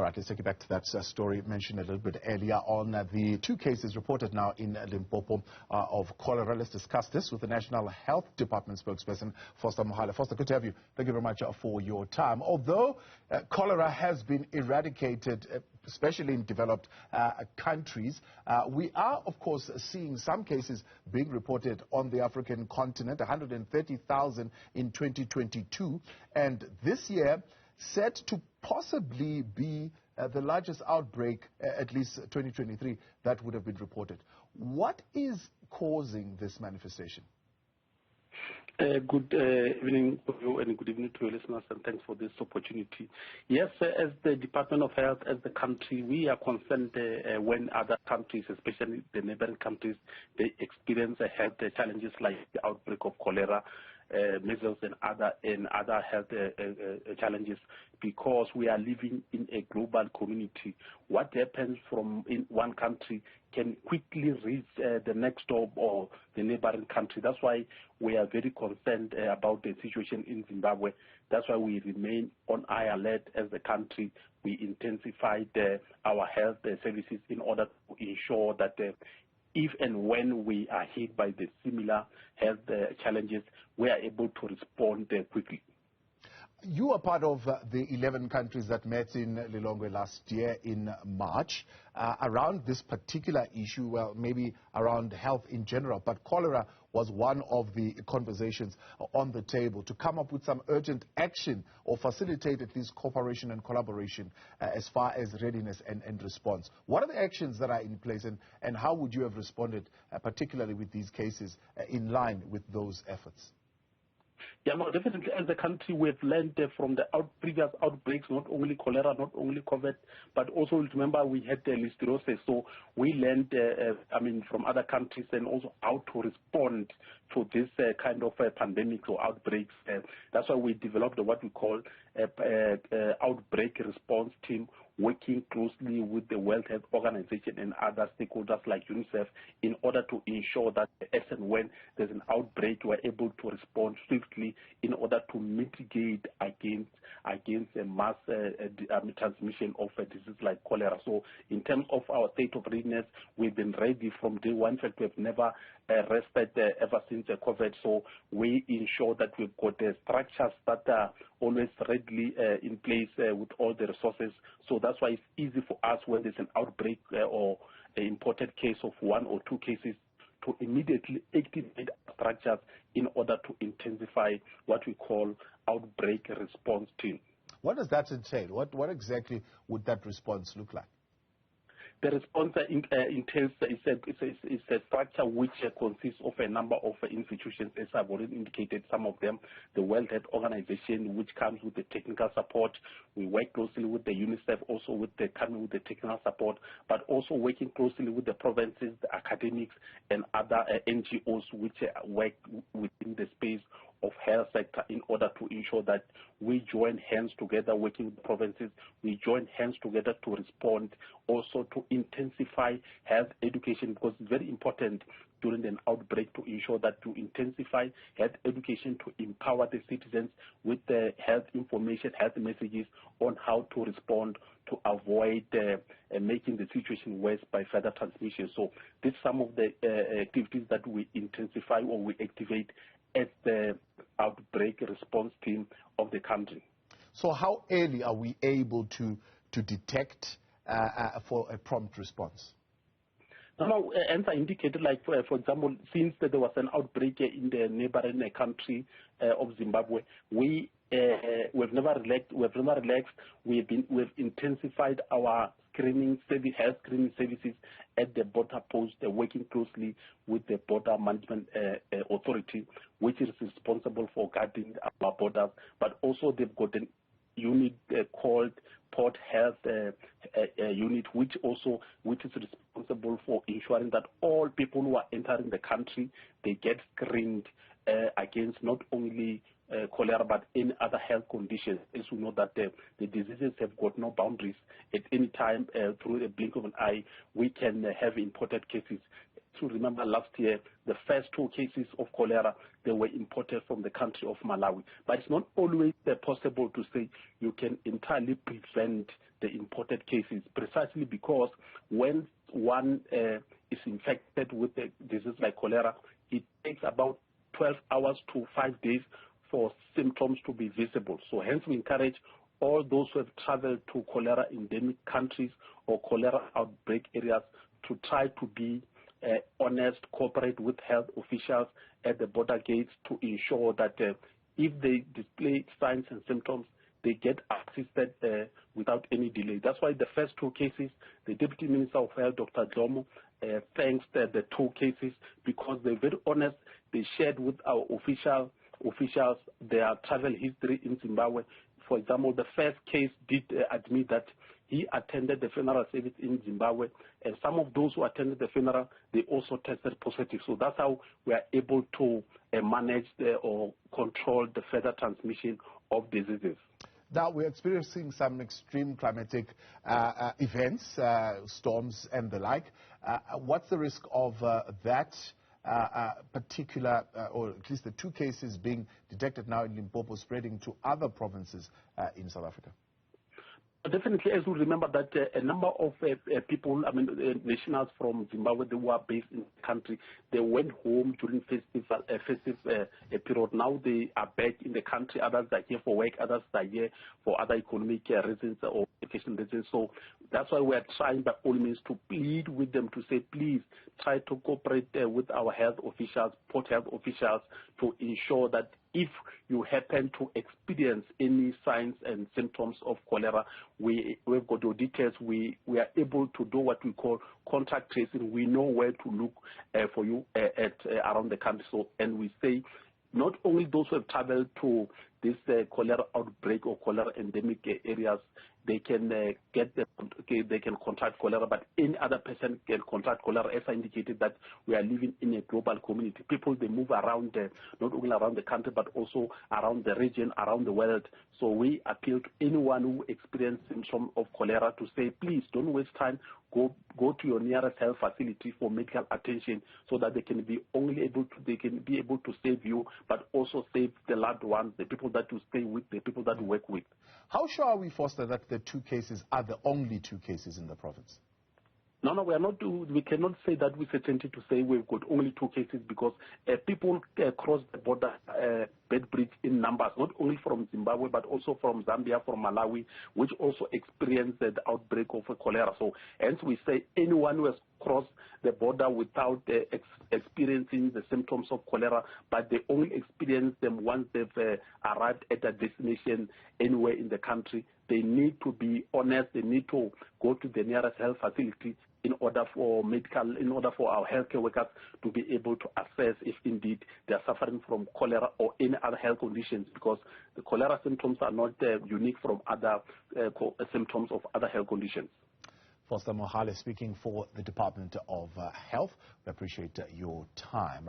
All right, let's take you back to that story mentioned a little bit earlier on. The 2 cases reported now in Limpopo of cholera. Let's discuss this with the National Health Department spokesperson, Foster Mohale. Foster, good to have you. Thank you very much for your time. Although cholera has been eradicated, especially in developed countries, we are, of course, seeing some cases being reported on the African continent, 130,000 in 2022, and this year set to possibly be the largest outbreak, at least 2023, that would have been reported. What is causing this manifestation? Good evening to you and good evening to your listeners, and thanks for this opportunity. Yes, as the Department of Health, as the country, we are concerned when other countries, especially the neighboring countries, they experience health challenges like the outbreak of cholera, measles and other health challenges, because we are living in a global community. What happens from in one country can quickly reach the next door or the neighboring country. That's why we are very concerned about the situation in Zimbabwe. That's why we remain on high alert as a country. We intensified our health services in order to ensure that if and when we are hit by the similar health challenges, we are able to respond quickly. You are part of the 11 countries that met in Lilongwe last year in March around this particular issue, well, maybe around health in general, but cholera was one of the conversations on the table to come up with some urgent action or facilitate at least cooperation and collaboration as far as readiness and response. What are the actions that are in place, and how would you have responded, particularly with these cases, in line with those efforts? Yeah, no, definitely. As a country, we've learned from the previous outbreaks, not only cholera, not only COVID, but also remember we had listeriosis. So we learned, from other countries, and also how to respond to this kind of pandemic or outbreaks. That's why we developed what we call outbreak response team, working closely with the World Health Organization and other stakeholders like UNICEF in order to ensure that as and when there's an outbreak, we're able to respond swiftly in order to mitigate against a mass transmission of a disease like cholera. So in terms of our state of readiness, we've been ready from day one. In fact, we've never rested ever since COVID. So we ensure that we've got the structures that are always readily in place with all the resources. So that's why it's easy for us when there's an outbreak or an imported case of 1 or 2 cases to immediately activate structures in order to intensify what we call outbreak response team. What does that entail? What exactly would that response look like? The response entails it's a structure which consists of a number of institutions, as I've already indicated, some of them, the World Health Organization, which comes with the technical support. We work closely with the UNICEF, also coming with the technical support, but also working closely with the provinces, the academics, and other NGOs which work within the space of health sector in order to ensure that we join hands together working with the provinces, we join hands together to respond, also to intensify health education, because it's very important during an outbreak to ensure that to intensify health education, to empower the citizens with the health information, health messages on how to respond to avoid making the situation worse by further transmission. So these are some of the activities that we intensify or we activate as the outbreak response team of the country. So how early are we able to detect for a prompt response? No, as I indicated, like for example, since there was an outbreak in the neighboring country of Zimbabwe, we've never relaxed. We've intensified our health screening services at the border post, working closely with the border management authority, which is responsible for guarding our borders. But also they've got a unit called Port Health Unit, which is responsible for ensuring that all people who are entering the country, they get screened against not only cholera but any other health conditions. As we know that the diseases have got no boundaries. At any time, through a blink of an eye, we can have imported cases. to remember last year, the first 2 cases of cholera, they were imported from the country of Malawi. But it's not always possible to say you can entirely prevent the imported cases, precisely because when one is infected with a disease like cholera, it takes about 12 hours to 5 days for symptoms to be visible. So hence we encourage all those who have traveled to cholera endemic countries or cholera outbreak areas to try to be honest, cooperate with health officials at the border gates to ensure that if they display signs and symptoms, they get assisted without any delay. That's why the first 2 cases, the Deputy Minister of Health, Dr. Dlomo, thanks the 2 cases because they're very honest. They shared with our officials their travel history in Zimbabwe. For example, the first case did admit that he attended the funeral service in Zimbabwe, and some of those who attended the funeral, they also tested positive. So that's how we are able to manage or control the further transmission of diseases. Now, we're experiencing some extreme climatic events, storms and the like. What's the risk of that particular, or at least the 2 cases being detected now in Limpopo, spreading to other provinces in South Africa? Definitely, as we remember that a number of people, nationals from Zimbabwe, they were based in the country. They went home during festive period. Now they are back in the country. Others are here for work. Others are here for other economic reasons or education reasons. So that's why we are trying by all means to plead with them to say, please try to cooperate with our health officials, port health officials, to ensure that if you happen to experience any signs and symptoms of cholera, we've got your details. We are able to do what we call contact tracing. We know where to look for you around the country. So, and we say not only those who have traveled to this cholera outbreak or cholera endemic areas, they can they can contract cholera, but any other person can contract cholera. As I indicated, that we are living in a global community. People, they move around, not only around the country, but also around the region, around the world. So we appeal to anyone who experiences symptoms of cholera to say, please don't waste time. Go to your nearest health facility for medical attention, so that they can be able to save you, but also save the loved ones, the people that you stay with, the people that you work with. How sure are we, Foster, that the 2 cases are the only 2 cases in the province? No, we are not. We cannot say that with certainty to say we've got only 2 cases, because people cross the border, bed-bridge in numbers, not only from Zimbabwe but also from Zambia, from Malawi, which also experienced the outbreak of cholera. So, hence we say anyone who has crossed the border without experiencing the symptoms of cholera, but they only experience them once they've arrived at a destination anywhere in the country, they need to be honest. They need to go to the nearest health facility in order for our healthcare workers to be able to assess if indeed they are suffering from cholera or any other health conditions, because the cholera symptoms are not unique from other symptoms of other health conditions. Foster Mohale speaking for the Department of Health. We appreciate your time.